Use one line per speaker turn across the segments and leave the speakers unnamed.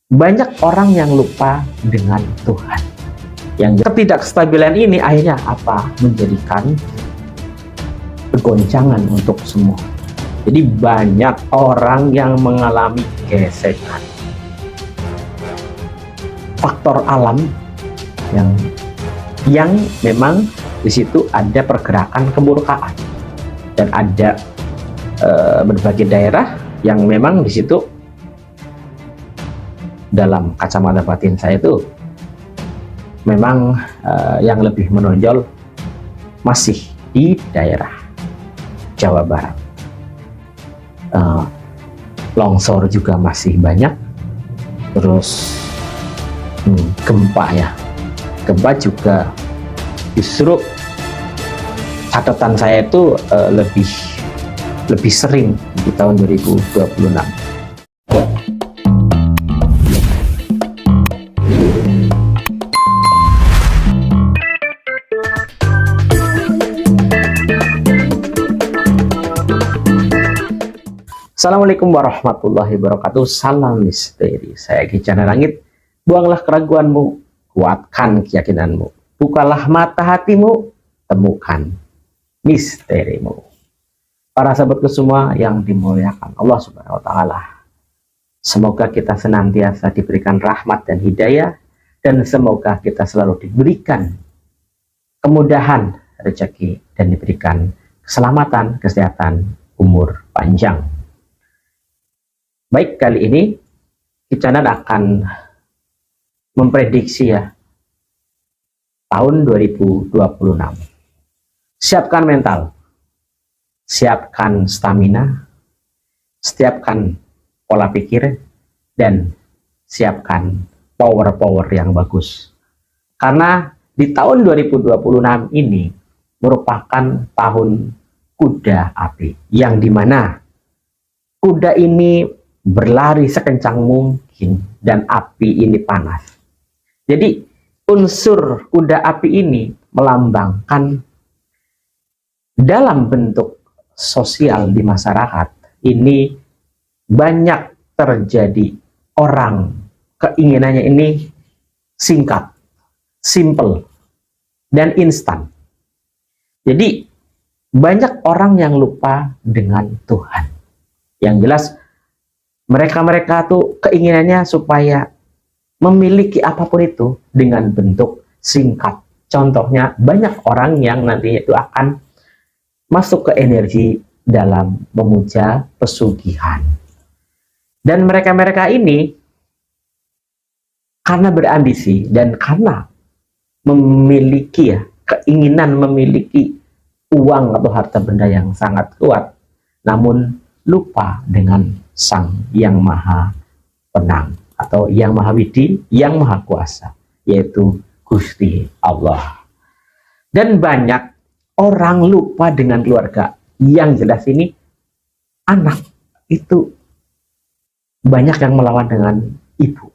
Banyak orang yang lupa dengan Tuhan. Yang ketidakstabilan ini akhirnya apa? Menjadikan kegoncangan untuk semua. Jadi banyak orang yang mengalami gesekan. Faktor alam yang memang di situ ada pergerakan kemurkaan dan ada berbagai daerah yang memang di situ dalam kacamata batin saya itu memang yang lebih menonjol masih di daerah Jawa Barat. Longsor juga masih banyak, terus gempa ya, gempa juga justru catatan saya itu lebih sering di tahun 2026. Assalamualaikum warahmatullahi wabarakatuh. Salam misteri. Saya Ki Cahana Langit. Buanglah keraguanmu, kuatkan keyakinanmu. Bukalah mata hatimu, temukan misterimu. Para sahabatku semua yang dimuliakan Allah Subhanahu wa Ta'ala, semoga kita senantiasa diberikan rahmat dan hidayah, dan semoga kita selalu diberikan kemudahan rezeki dan diberikan keselamatan, kesehatan, umur panjang. Baik, kali ini Ki Cahana akan memprediksi ya tahun 2026. Siapkan mental, siapkan stamina, siapkan pola pikir, dan siapkan power yang bagus. Karena di tahun 2026 ini merupakan tahun kuda api, yang dimana kuda ini berlari sekencang mungkin dan api ini panas. Jadi unsur kuda api ini melambangkan dalam bentuk sosial di masyarakat ini banyak terjadi orang keinginannya ini singkat, simple, dan instan. Jadi banyak orang yang lupa dengan Tuhan. Yang jelas mereka tuh keinginannya supaya memiliki apapun itu dengan bentuk singkat. Contohnya banyak orang yang nantinya itu akan masuk ke energi dalam memuja pesugihan. Dan mereka ini karena berambisi dan karena memiliki keinginan memiliki uang atau harta benda yang sangat kuat, namun lupa dengan Sang yang Maha Penang atau yang Maha Widi, yang Maha Kuasa, yaitu Gusti Allah. Dan banyak orang lupa dengan keluarga. Yang jelas ini anak itu banyak yang melawan dengan ibu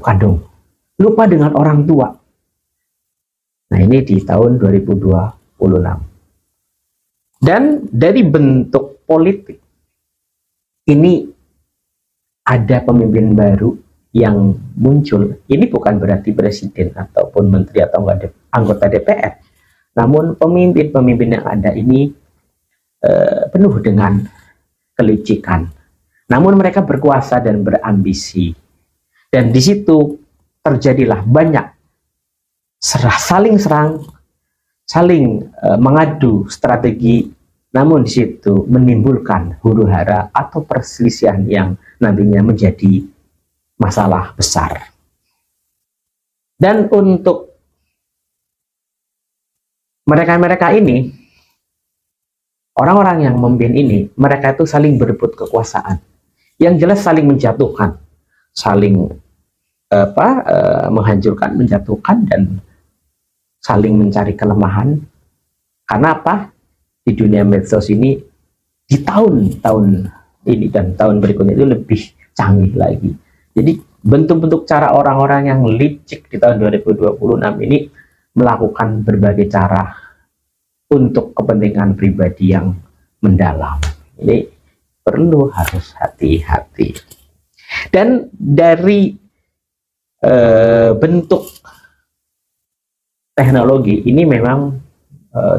kandung, lupa dengan orang tua. Nah, ini di tahun 2026. Dan dari bentuk politik ini ada pemimpin baru yang muncul. Ini bukan berarti presiden ataupun menteri atau anggota DPR. Namun pemimpin-pemimpin yang ada ini penuh dengan kelicikan. Namun mereka berkuasa dan berambisi. Dan di situ terjadilah banyak saling serang, saling mengadu strategi. Namun di situ menimbulkan huru-hara atau perselisihan yang nantinya menjadi masalah besar. Dan untuk mereka ini, orang-orang yang memimpin ini, mereka itu saling berebut kekuasaan. Yang jelas saling menjatuhkan, saling menghancurkan, menjatuhkan, dan saling mencari kelemahan. Karena apa? Di dunia medsos ini di tahun-tahun ini dan tahun berikutnya itu lebih canggih lagi. Jadi bentuk-bentuk cara orang-orang yang licik di tahun 2026 ini melakukan berbagai cara untuk kepentingan pribadi yang mendalam. Ini perlu harus hati-hati. Dan dari bentuk teknologi ini memang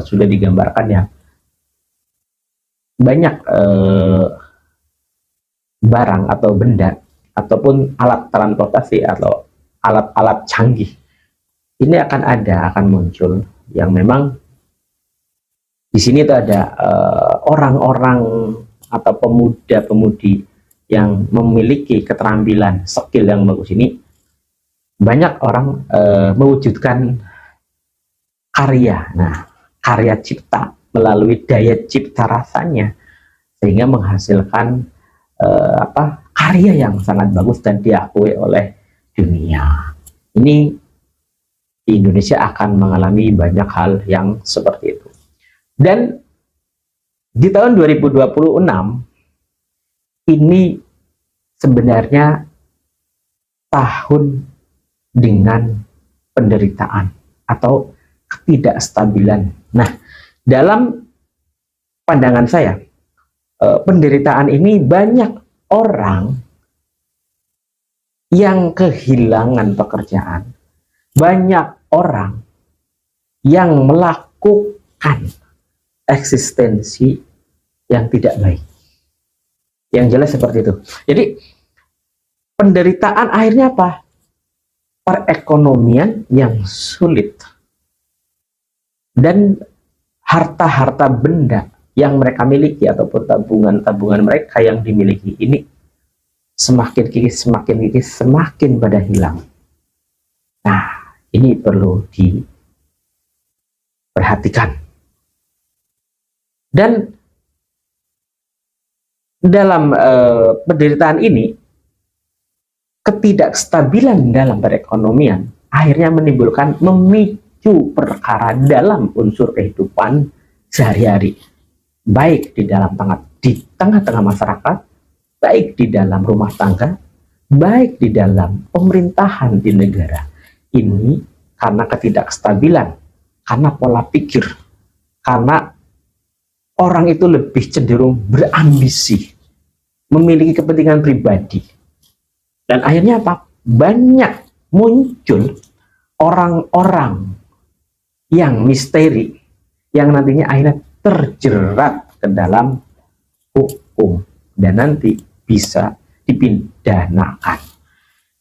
sudah digambarkan ya, banyak barang atau benda ataupun alat transportasi atau alat-alat canggih ini akan muncul yang memang di sini itu ada orang-orang atau pemuda-pemudi yang memiliki keterampilan skill yang bagus ini. Banyak orang mewujudkan karya, karya cipta melalui daya cipta rasanya sehingga menghasilkan karya yang sangat bagus dan diakui oleh dunia. Ini di Indonesia akan mengalami banyak hal yang seperti itu. Dan di tahun 2026 ini sebenarnya tahun dengan penderitaan atau ketidakstabilan. Nah, dalam pandangan saya, penderitaan ini banyak orang yang kehilangan pekerjaan, banyak orang yang melakukan eksistensi yang tidak baik. Yang jelas seperti itu. Jadi penderitaan akhirnya apa? Perekonomian yang sulit dan harta-harta benda yang mereka miliki ataupun tabungan-tabungan mereka yang dimiliki ini semakin kikis, semakin pada hilang. Nah, ini perlu diperhatikan. Dan dalam penderitaan ini, ketidakstabilan dalam perekonomian akhirnya memicu perkara dalam unsur kehidupan sehari-hari, baik di tengah-tengah masyarakat, baik di dalam rumah tangga, baik di dalam pemerintahan di negara. Ini karena ketidakstabilan, karena pola pikir, karena orang itu lebih cenderung berambisi, memiliki kepentingan pribadi. Dan akhirnya apa? Banyak muncul orang-orang yang misteri, yang nantinya akhirnya terjerat ke dalam hukum dan nanti bisa dipidanakan.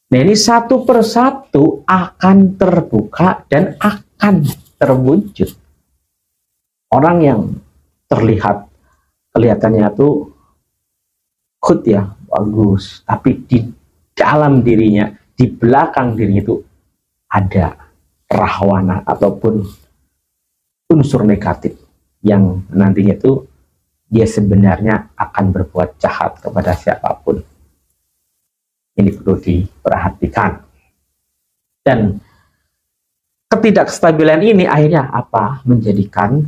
Nah, ini satu persatu akan terbuka dan akan terwujud. Orang yang kelihatannya tuh good ya, bagus, tapi di dalam dirinya, di belakang dirinya itu ada rahwana ataupun unsur negatif yang nantinya itu dia sebenarnya akan berbuat jahat kepada siapapun. Ini perlu diperhatikan. Dan ketidakstabilan ini akhirnya apa? Menjadikan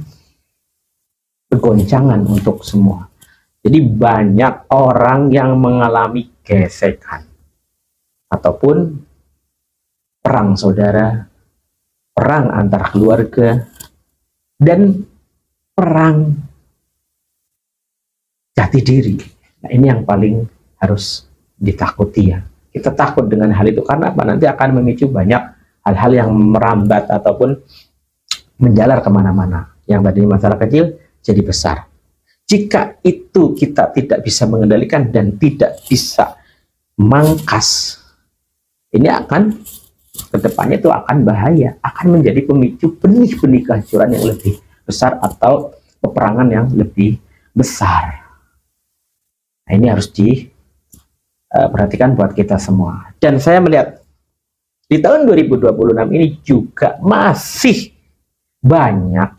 kegoncangan untuk semua. Jadi banyak orang yang mengalami gesekan ataupun perang saudara, perang antar keluarga, dan perang jati diri. Nah, ini yang paling harus ditakuti ya. Kita takut dengan hal itu karena apa? Nanti akan memicu banyak hal-hal yang merambat ataupun menjalar kemana-mana. Yang tadinya masalah kecil jadi besar. Jika itu kita tidak bisa mengendalikan dan tidak bisa mangkas, ini akan kedepannya itu akan bahaya, akan menjadi pemicu benih-benih kehancuran yang lebih besar atau peperangan yang lebih besar. Nah, ini harus diperhatikan buat kita semua. Dan saya melihat di tahun 2026 ini juga masih banyak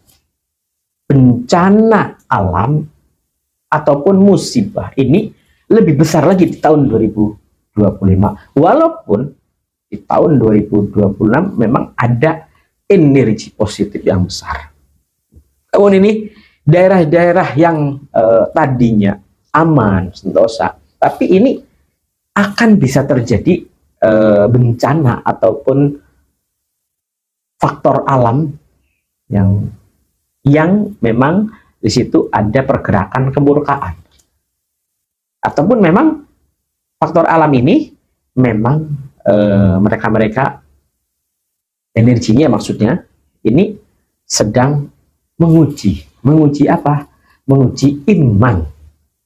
bencana alam ataupun musibah ini lebih besar lagi di tahun 2025. Walaupun di tahun 2026 memang ada energi positif yang besar. Tahun ini daerah-daerah yang tadinya aman, sentosa, tapi ini akan bisa terjadi bencana ataupun faktor alam yang memang di situ ada pergerakan kemurkaan. Ataupun memang faktor alam ini memang mereka-mereka energinya maksudnya ini sedang menguji apa? Menguji iman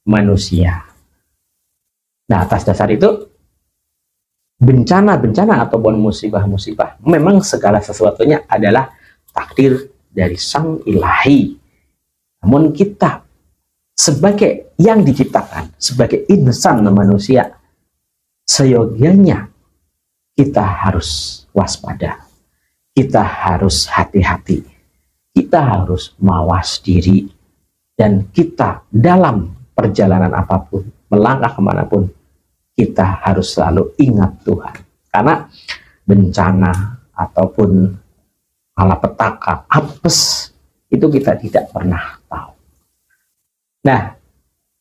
manusia. Nah, atas dasar itu bencana-bencana ataupun musibah-musibah memang segala sesuatunya adalah takdir dari Sang Ilahi. Namun kita sebagai yang diciptakan, sebagai insan manusia, seyogianya kita harus waspada, kita harus hati-hati, kita harus mawas diri, dan kita dalam perjalanan apapun, melangkah kemanapun, kita harus selalu ingat Tuhan. Karena bencana ataupun malapetaka, apes, itu kita tidak pernah tahu. Nah,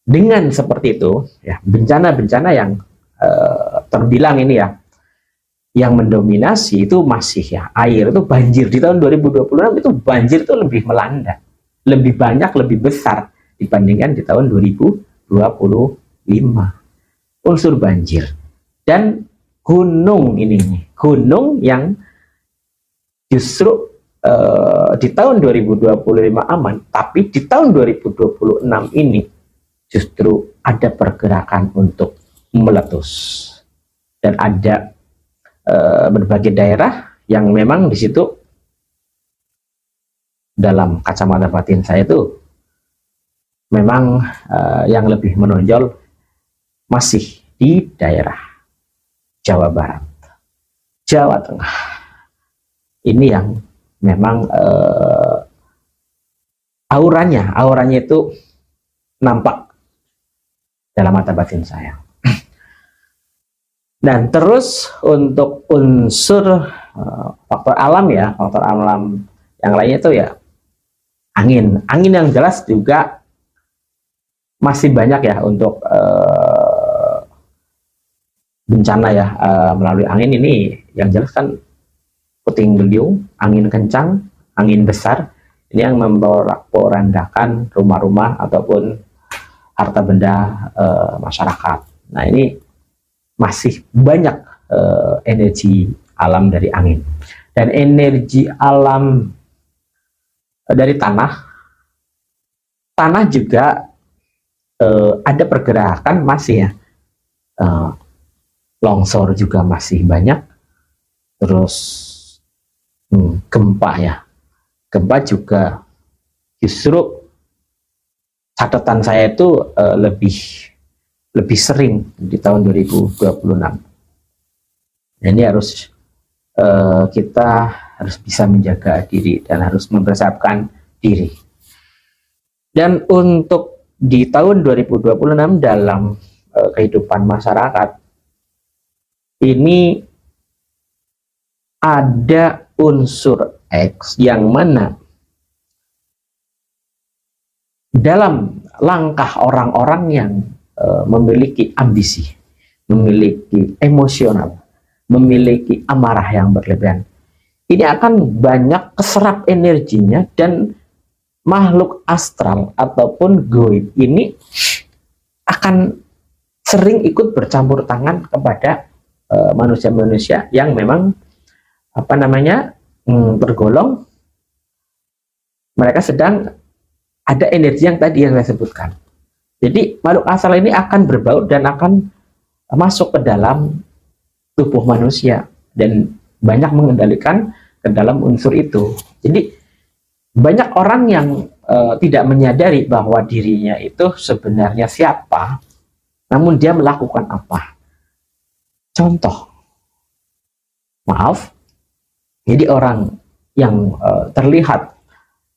dengan seperti itu, ya, bencana-bencana yang terbilang ini ya, yang mendominasi itu masih ya air, itu banjir. Di tahun 2026 itu banjir itu lebih melanda, lebih banyak, lebih besar dibandingkan di tahun 2025. Unsur banjir dan gunung ini, gunung yang justru di tahun 2025 aman, tapi di tahun 2026 ini justru ada pergerakan untuk meletus, dan ada berbagai daerah yang memang di situ dalam kacamata batin saya itu memang yang lebih menonjol masih di daerah Jawa Barat, Jawa Tengah. Ini yang memang auranya itu nampak dalam mata batin saya. Dan terus untuk unsur faktor alam ya, faktor alam yang lainnya itu ya angin yang jelas juga masih banyak ya untuk bencana ya melalui angin ini. Yang jelas kan puting beliung, angin kencang, angin besar, ini yang memporak-porandakan rumah-rumah ataupun harta benda masyarakat. Nah, ini masih banyak energi alam dari angin, dan energi alam dari tanah juga ada pergerakan masih ya, longsor juga masih banyak, terus gempa ya, gempa juga justru catatan saya itu lebih sering di tahun 2026. Ini harus kita harus bisa menjaga diri dan harus mempersiapkan diri. Dan untuk di tahun 2026 dalam kehidupan masyarakat ini ada unsur X yang mana dalam langkah orang-orang yang memiliki ambisi, memiliki emosional, memiliki amarah yang berlebihan, ini akan banyak keserap energinya, dan makhluk astral ataupun goib ini akan sering ikut bercampur tangan kepada manusia-manusia yang memang tergolong mereka sedang ada energi yang tadi yang saya sebutkan. Jadi makhluk astral ini akan berbaur dan akan masuk ke dalam tubuh manusia dan banyak mengendalikan ke dalam unsur itu. Jadi banyak orang yang tidak menyadari bahwa dirinya itu sebenarnya siapa, namun dia melakukan apa. Contoh, maaf, jadi orang yang terlihat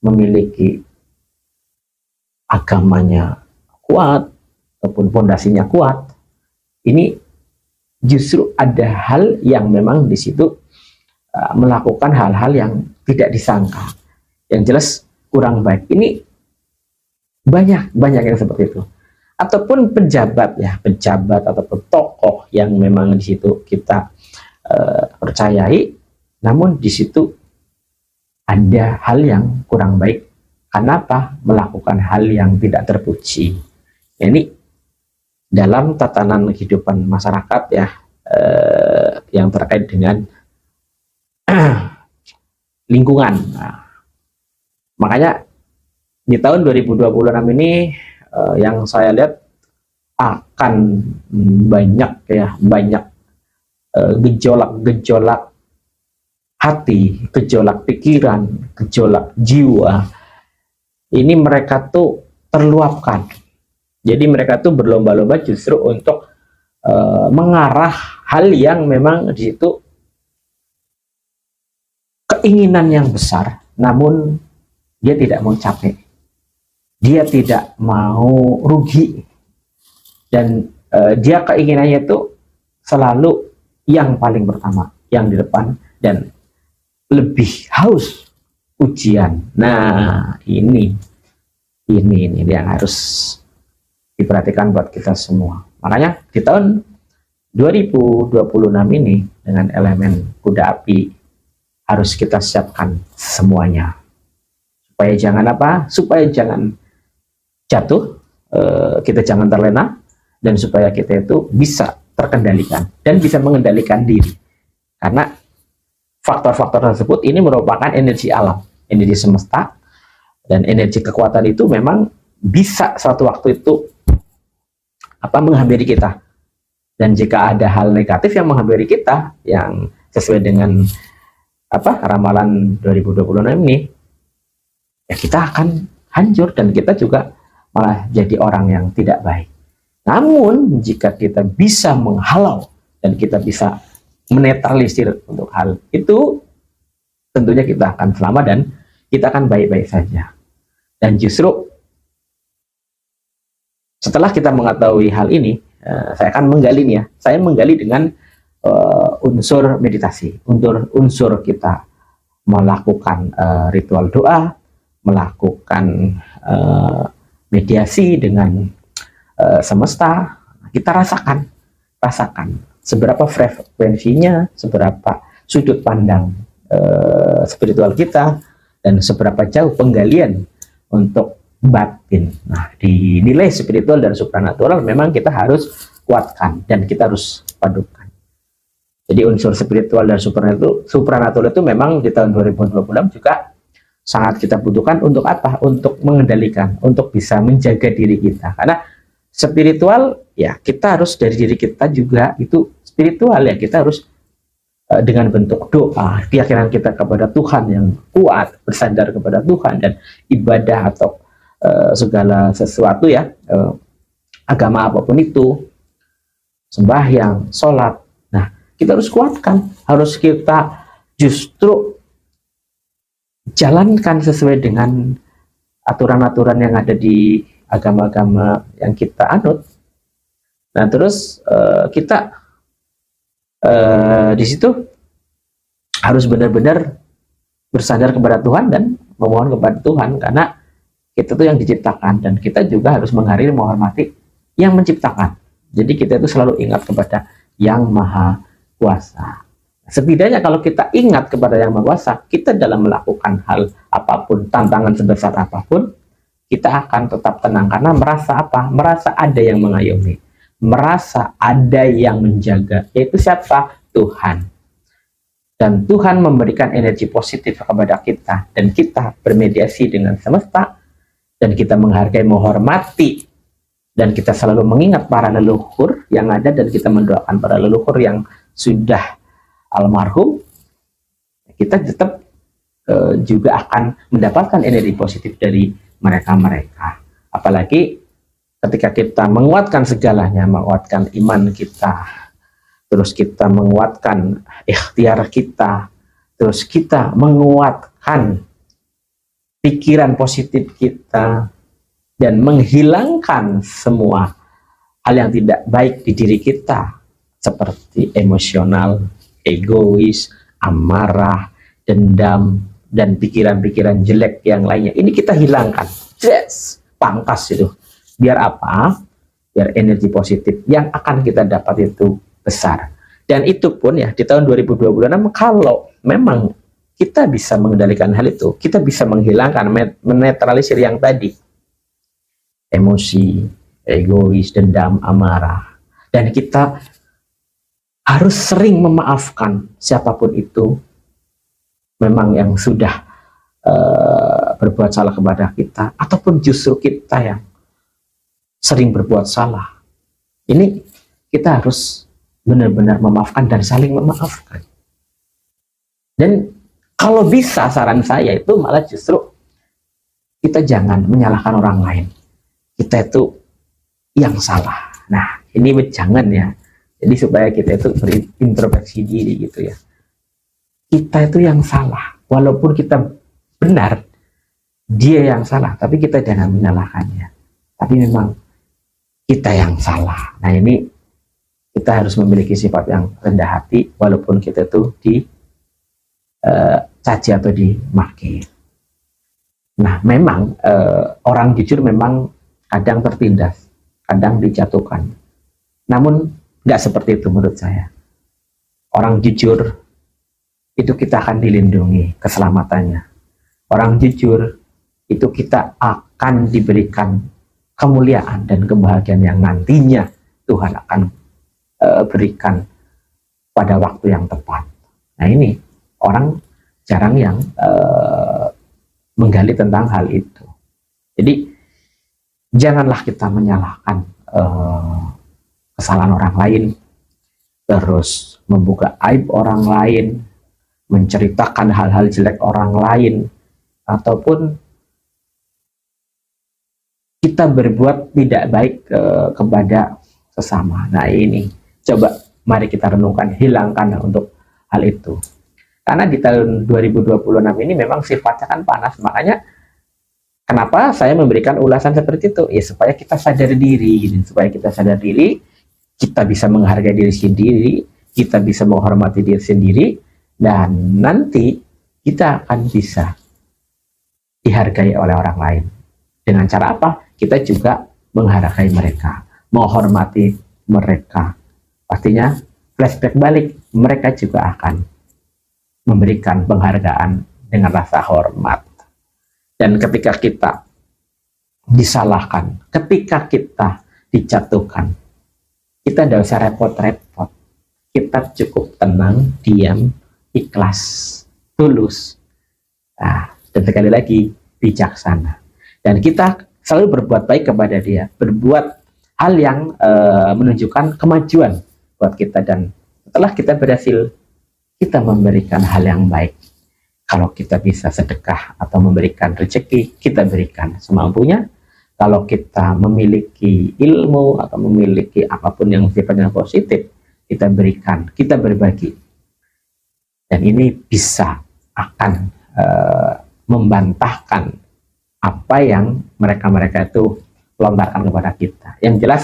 memiliki agamanya kuat ataupun fondasinya kuat, ini justru ada hal yang memang di situ melakukan hal-hal yang tidak disangka, yang jelas kurang baik. Ini banyak yang seperti itu. Ataupun pejabat ya, pejabat ataupun tokoh yang memang di situ kita percayai, namun di situ ada hal yang kurang baik. Kenapa? Melakukan hal yang tidak terpuji. Ini dalam tatanan kehidupan masyarakat ya, yang terkait dengan lingkungan. Nah, makanya di tahun 2026 ini yang saya lihat akan banyak gejolak hati, gejolak pikiran, gejolak jiwa. Ini mereka tuh terluapkan. Jadi mereka tuh berlomba-lomba justru untuk mengarah hal yang memang di situ keinginan yang besar, namun dia tidak mau capek, dia tidak mau rugi, dan dia keinginannya itu selalu yang paling pertama, yang di depan, dan lebih haus ujian. Nah, ini yang harus diperhatikan buat kita semua. Makanya di tahun 2026 ini dengan elemen kuda api harus kita siapkan semuanya supaya jangan supaya jangan jatuh, kita jangan terlena, dan supaya kita itu bisa terkendalikan dan bisa mengendalikan diri, karena faktor-faktor tersebut ini merupakan energi alam, energi semesta, dan energi kekuatan itu memang bisa suatu waktu itu menghampiri kita. Dan jika ada hal negatif yang menghampiri kita yang sesuai dengan ramalan 2026 ini, ya kita akan hancur dan kita juga malah jadi orang yang tidak baik. Namun jika kita bisa menghalau dan kita bisa menetralisir untuk hal itu, tentunya kita akan selamat dan kita akan baik-baik saja. Dan justru setelah kita mengetahui hal ini, saya akan menggalinya. Saya menggali dengan unsur meditasi, unsur kita melakukan ritual doa, melakukan mediasi dengan semesta. Kita rasakan seberapa frekuensinya, seberapa sudut pandang spiritual kita, dan seberapa jauh penggalian untuk batin. Nah, di nilai spiritual dan supranatural memang kita harus kuatkan dan kita harus padukan. Jadi unsur spiritual dan supranatural itu memang di tahun 2026 juga sangat kita butuhkan. Untuk apa? Untuk mengendalikan, untuk bisa menjaga diri kita. Karena spiritual, ya kita harus dari diri kita juga itu spiritual, ya kita harus dengan bentuk doa, keyakinan kita kepada Tuhan yang kuat, bersandar kepada Tuhan, dan ibadah atau segala sesuatu agama apapun itu, sembahyang, sholat. Nah, kita harus kuatkan, harus kita justru jalankan sesuai dengan aturan-aturan yang ada di agama-agama yang kita anut. Nah, terus kita di situ harus benar-benar bersandar kepada Tuhan dan memohon kepada Tuhan, karena kita tuh yang diciptakan, dan kita juga harus menghargai, menghormati yang menciptakan. Jadi kita itu selalu ingat kepada Yang Maha Kuasa. Setidaknya kalau kita ingat kepada Yang Maha Kuasa, kita dalam melakukan hal apapun, tantangan sebesar apapun, kita akan tetap tenang, karena merasa ada yang mengayomi, merasa ada yang menjaga, yaitu siapa? Tuhan. Dan Tuhan memberikan energi positif kepada kita, dan kita bermediasi dengan semesta, dan kita menghargai, menghormati, dan kita selalu mengingat para leluhur yang ada, dan kita mendoakan para leluhur yang sudah almarhum. Kita tetap juga akan mendapatkan energi positif dari mereka-mereka. Apalagi ketika kita menguatkan segalanya, menguatkan iman kita, terus kita menguatkan ikhtiar kita, terus kita menguatkan pikiran positif kita, dan menghilangkan semua hal yang tidak baik di diri kita, seperti emosional, egois, amarah, dendam, dan pikiran-pikiran jelek yang lainnya. Ini kita hilangkan, pangkas itu. Biar apa? Biar energi positif yang akan kita dapat itu besar. Dan itu pun ya di tahun 2026, kalau memang kita bisa mengendalikan hal itu, kita bisa menghilangkan, menetralisir yang tadi, emosi, egois, dendam, amarah, dan kita harus sering memaafkan siapapun itu, memang yang sudah berbuat salah kepada kita, ataupun justru kita yang sering berbuat salah. Ini kita harus benar-benar memaafkan dan saling memaafkan. Dan kalau bisa, saran saya itu malah justru kita jangan menyalahkan orang lain. Kita itu yang salah. Nah, ini jangan ya. Jadi supaya kita itu berintrospeksi diri gitu ya. Kita itu yang salah. Walaupun kita benar, dia yang salah. Tapi kita jangan menyalahkannya. Tapi memang kita yang salah. Nah, ini kita harus memiliki sifat yang rendah hati walaupun kita itu dicaci atau dimaki. Nah, memang orang jujur memang kadang tertindas, kadang dijatuhkan. Namun nggak seperti itu menurut saya. Orang jujur itu kita akan dilindungi keselamatannya. Orang jujur itu kita akan diberikan kemuliaan dan kebahagiaan yang nantinya Tuhan akan berikan pada waktu yang tepat. Nah, ini orang jarang yang menggali tentang hal itu. Jadi janganlah kita menyalahkan kesalahan orang lain, terus membuka aib orang lain, menceritakan hal-hal jelek orang lain, ataupun kita berbuat tidak baik kepada sesama. Nah, ini coba mari kita renungkan, hilangkan untuk hal itu. Karena di tahun 2026 ini memang sifatnya kan panas, makanya kenapa saya memberikan ulasan seperti itu? Ya supaya kita sadar diri, gitu. Supaya kita sadar diri, kita bisa menghargai diri sendiri, kita bisa menghormati diri sendiri, dan nanti kita akan bisa dihargai oleh orang lain. Dengan cara apa? Kita juga menghargai mereka, menghormati mereka. Pastinya flashback balik, mereka juga akan memberikan penghargaan dengan rasa hormat. Dan ketika kita disalahkan, ketika kita dijatuhkan, kita tidak usah repot-repot. Kita cukup tenang, diam, ikhlas, tulus. Nah, dan sekali lagi, bijaksana. Dan kita selalu berbuat baik kepada dia, berbuat hal yang menunjukkan kemajuan buat kita. Dan setelah kita berhasil, kita memberikan hal yang baik. Kalau kita bisa sedekah atau memberikan rezeki, kita berikan semampunya. Kalau kita memiliki ilmu atau memiliki apapun yang sifatnya positif, kita berikan, kita berbagi. Dan ini bisa akan membantahkan apa yang mereka itu lontarkan kepada kita. Yang jelas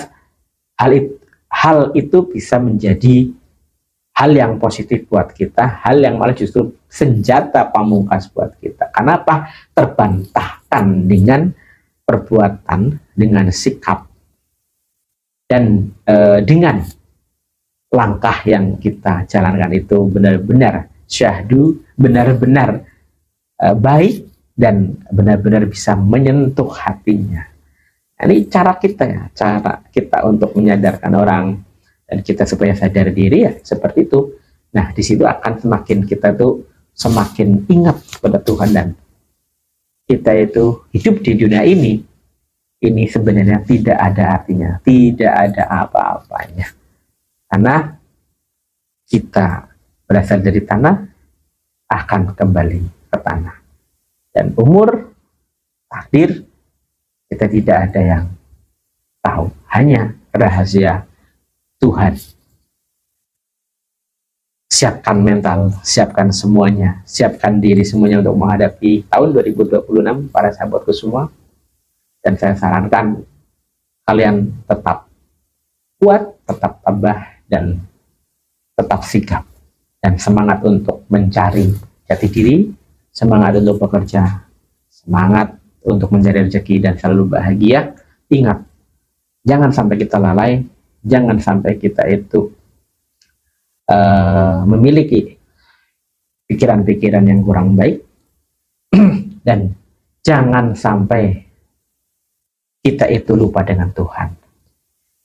hal itu bisa menjadi hal yang positif buat kita, hal yang malah justru senjata pamungkas buat kita. Kenapa? Terbantahkan dengan perbuatan, dengan sikap, dan dengan langkah yang kita jalankan itu benar-benar syahdu, benar-benar baik, dan benar-benar bisa menyentuh hatinya. Ini cara kita ya, cara kita untuk menyadarkan orang, dan kita supaya sadar diri ya seperti itu. Nah, di situ akan semakin kita tuh semakin ingat kepada Tuhan, dan kita itu hidup di dunia ini sebenarnya tidak ada artinya, tidak ada apa-apanya. Karena kita berasal dari tanah, akan kembali ke tanah. Dan umur, takdir, kita tidak ada yang tahu, hanya rahasia Tuhan. Siapkan mental, siapkan semuanya, siapkan diri semuanya untuk menghadapi tahun 2026 para sahabatku semua. Dan saya sarankan kalian tetap kuat, tetap tabah, dan tetap sigap, dan semangat untuk mencari jati diri, semangat untuk bekerja, semangat untuk mencari rezeki dan selalu bahagia. Ingat, jangan sampai kita lalai, jangan sampai kita itu memiliki pikiran-pikiran yang kurang baik, dan jangan sampai kita itu lupa dengan Tuhan.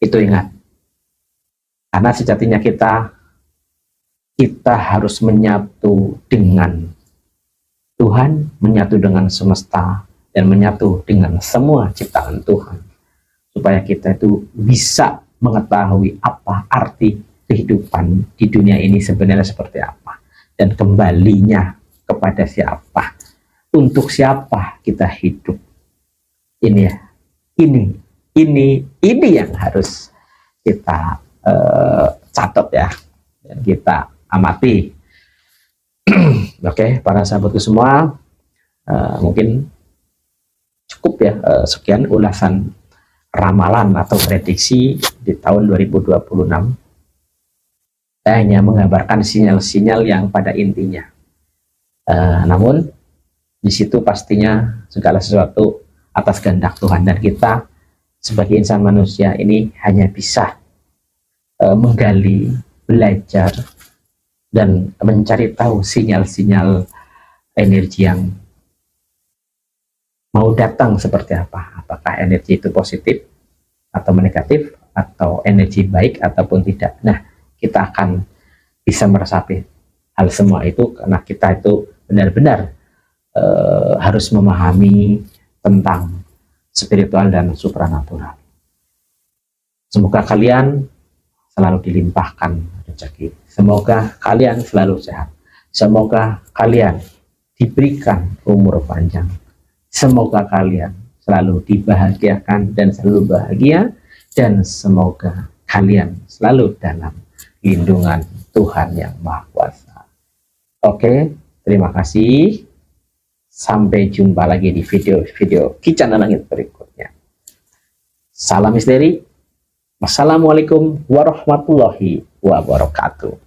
Itu ingat, karena sejatinya kita kita harus menyatu dengan Tuhan, menyatu dengan semesta, dan menyatu dengan semua ciptaan Tuhan, supaya kita itu bisa mengetahui apa arti kehidupan di dunia ini sebenarnya seperti apa, dan kembalinya kepada siapa, untuk siapa kita hidup. Ini ya, ini yang harus kita catat ya, dan kita amati. Oke, para sahabatku semua, mungkin cukup ya sekian ulasan ramalan atau prediksi di tahun 2026. Saya hanya menggambarkan sinyal-sinyal yang pada intinya. Namun di situ pastinya segala sesuatu atas kehendak Tuhan, dan kita sebagai insan manusia ini hanya bisa menggali, belajar, dan mencari tahu sinyal-sinyal energi yang mau datang seperti apa. Apakah energi itu positif atau negatif, atau energi baik ataupun tidak. Nah, kita akan bisa meresapi hal semua itu karena kita itu benar-benar harus memahami tentang spiritual dan supranatural. Semoga kalian selalu dilimpahkan rezeki. Semoga kalian selalu sehat. Semoga kalian diberikan umur panjang. Semoga kalian selalu dibahagiakan dan selalu bahagia. Dan semoga kalian selalu dalam lindungan Tuhan yang Maha Kuasa. Oke, terima kasih. Sampai jumpa lagi di video-video Kicana Langit berikutnya. Salam misteri. Wassalamualaikum warahmatullahi wabarakatuh.